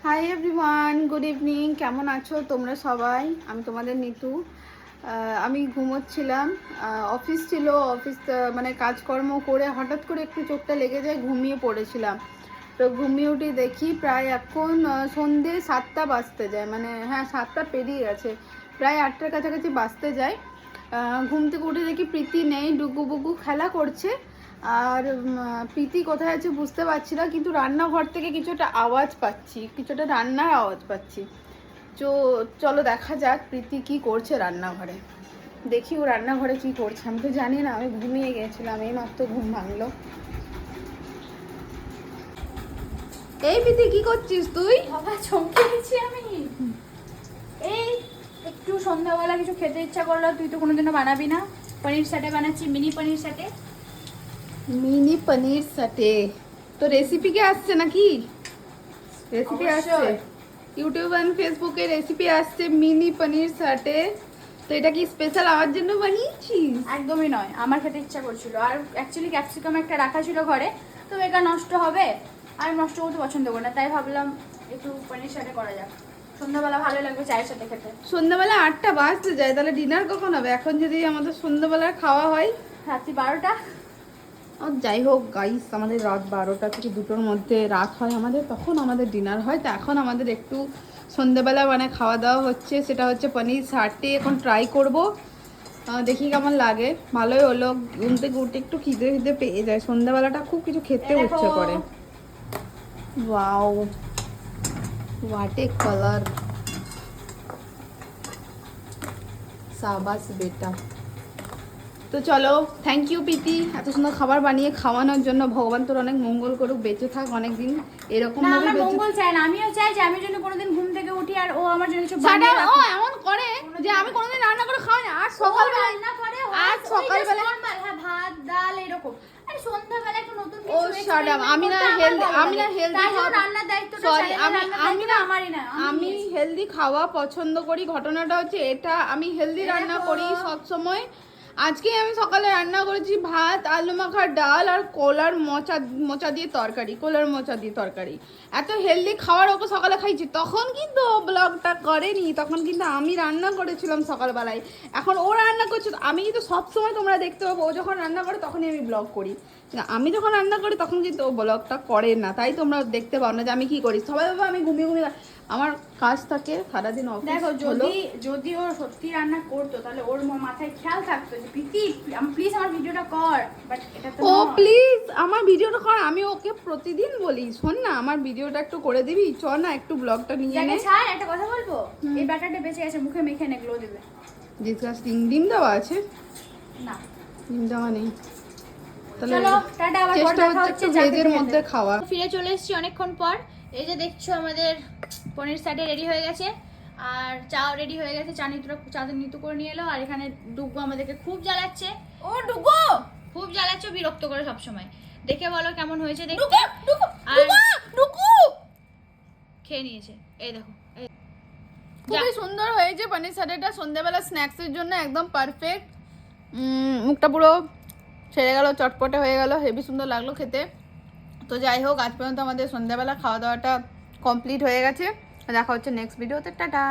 Hi everyone, good evening. কেমন আছো তোমরা সবাই? আমি তোমাদের নিতু। আমি ঘুমোচ্ছিলাম, অফিস ছিল, অফিস মানে কাজকর্ম করে হঠাৎ করে একটু চোখটা লেগে যায়, ঘুমিয়ে পড়েছিলাম। তো ঘুমিয়ে উঠে দেখি প্রায় এখন সন্ধে 7টা বাজতে যায়, মানে হ্যাঁ 7টা পেরিয়ে গেছে, প্রায় 8টার কাছাকাছি বাজতে যায়। ঘুম থেকে উঠে দেখি প্রীতি নেই, ডুগু বুগু খেলা করছে। আর প্রীতি কোথায় আছে বুঝতে পারছি না, কিন্তু রান্নাঘর থেকে কিছুটা আওয়াজ পাচ্ছি, কিছুটা রান্নার আওয়াজ পাচ্ছি। তো চলো দেখা যাক প্রীতি কি করছে রান্নাঘরে। দেখি ও রান্নাঘরে কি করছে। আমি তো জানি না, আমি ঘুমিয়ে গেছিলাম, এই মাত্র ঘুম ভাঙলো। এই প্রীতি কি করছিস তুই? বাবা চমকে গেছি আমি। এই একটু সন্ধ্যাবেলা কিছু খেতে ইচ্ছা করলো, তুই তো কোনোদিনও বানাবি না। পনির সাটে বানাচ্ছি, মিনি পনির সাটে। মিনি পনির সাটে তো রেসিপি কে আসছে নাকি? রেসিপি আসছে ইউটিউব আর ফেসবুকে, রেসিপি আসছে মিনি পনির সাটে। তো এটা কি স্পেশাল আমার জন্য বানিয়েছিস? একদমই নয়, আমার খেতে ইচ্ছা করছিল। আর অ্যাকচুয়ালি ক্যাপসিকাম একটা রাখা ছিল ঘরে, তো বেকার নষ্ট হবে, আর নষ্ট করতে পছন্দ করি না, তাই ভাবলাম একটু পনির সাটে করা যাক। সন্ধ্যাবেলা ভালো লাগবে চায়ের সাথে খেতে। সন্ধ্যাবেলা 8টা বাজতে যায়, তাহলে ডিনার কখন হবে? এখন যদি আমাদের সন্ধ্যাবেলার খাওয়া হয় রাত্রি 12টা। যাই হোক গাইস, আমাদের রাত 12টা থেকে 2টোর মধ্যে রাত হয় আমাদের, তখন আমাদের ডিনার হয়। তো এখন আমাদের একটু সন্ধ্যাবেলা মানে খাওয়া দাওয়া হচ্ছে, সেটা হচ্ছে পনির সাটে। এখন ট্রাই করব, দেখি কেমন লাগে। ভালোই হলো, ঘুম থেকে উঠে একটু খিদে খিদে পেয়ে যায়, সন্ধ্যাবেলাটা খুব কিছু খেতে ইচ্ছে করে। ওয়াও, হোয়াট এ কালার, সাবাস বেটা। তো চলো, থ্যাংক ইউ প্রীতি, এত সুন্দর খাবার বানিয়ে খাওয়ানোর জন্য। ভগবান তোর অনেক মঙ্গল করুক, বেঁচে থাক অনেক দিন এরকম না, ভাবে আমার বেঁচে। মঙ্গল চাই না, আমিও চাই যে আমি যেন কোনোদিন ঘুম থেকে উঠি আর ও আমার জন্য কিছু সাডা বানিয়ে ও রাখুক। এমন করে যে আমি কোনোদিন রান্না করে খাওয়াই না। আজ সকালবেলা রান্না করে, আজ সকালবেলা হ্যাঁ ভাত ডাল এরকম। আরে সন্ধ্যাবেলা একটু নতুন ও কিছু সাডা, আমি না হেলদি, আমি না হেলদি খাওয়া, রান্নার দায়িত্বটা সরি, আমি না আমারই না। আমি হেলদি খাওয়া পছন্দ করি। ঘটনাটা হচ্ছে এটা, আমি হেলদি রান্না করি সব সময়। আজকে আমি সকালে রান্না করেছি ভাত, আলু মাখা, ডাল আর কলার মোচা দিয়ে তরকারি, কলার মোচা দিয়ে তরকারি। এত হেলদি খাবার ওকে সকালে খাইছি, তখন কিন্তু ও ব্লগটা করেনি, তখন কিন্তু আমি রান্না করেছিলাম সকালবেলায়। এখন ও রান্না করছে, আমি কিন্তু সবসময় তোমরা দেখতে পাবো ও যখন রান্না করে তখনই আমি ব্লগ করি। আমি যখন রান্না করি তখন কিন্তু ও ব্লগটা করে না, তাই তোমরা দেখতে পাও না যে আমি কি করি। সবাই ভাবে আমি ঘুমিয়ে ঘুমিয়ে, আমার কাজ থাকে সারাদিন অফিস। দেখো, যদি ও সত্যি রান্না করতো তাহলে ওর মাথায় খেয়াল থাকতো যে প্রীতি প্লিজ আমার ভিডিওটা কর, বাট এটা তো ও প্লিজ আমার ভিডিওটা কর। আমি ওকে প্রতিদিন বলি, শোন না আমার ভিডিওটা একটু করে দিবি, চ না একটু ব্লগটা নিয়ে নে। ছাড়, একটা কথা বলবো, এই ব্যাটারটা বেঁচে গেছে, মুখে মেখে নে, গ্লো দেবে। ডিসকাস্টিং। ডিম দেওয়া আছে? না, ডিম দেওয়া নেই, তাহলে চলো টাটা, আবার পর চেষ্টা দেখা হচ্ছে হচ্ছে একটু ভেজের মধ্যে খাওয়া। ফিরে চলে এসেছি অনেকক্ষণ পর। এই যে দেখছো আমাদের পনির সাটে রেডি হয়ে গেছে, আর চাও রেডি হয়ে গেছে। চাঁদের নিতু করে নিয়ে এলো, আর এখানে ডুগু আমাদেরকে খুব জ্বালাচ্ছে। ও ডুগু খুব জ্বালাচ্ছে, বিরক্ত করে সব সময়। দেখে বলো কেমন হয়েছে দেখতে। আর ডুগু খেয়ে নিয়েছে, এই দেখো। খুবই সুন্দর হয়েছে পনির সাটেটা, সন্ধ্যাবেলা স্ন্যাক্সের জন্য একদম পারফেক্ট। মুখটা পুরো ছেড়ে গেল, চটপটে হয়ে গেল, হেভি সুন্দর লাগলো খেতে। তো যাই হোক, আজ পর্যন্ত আমাদের সন্ধ্যাবেলা খাওয়া দাওয়াটা কমপ্লিট হয়ে গেছে। দেখা হচ্ছে নেক্সট ভিডিওতে, টাটা।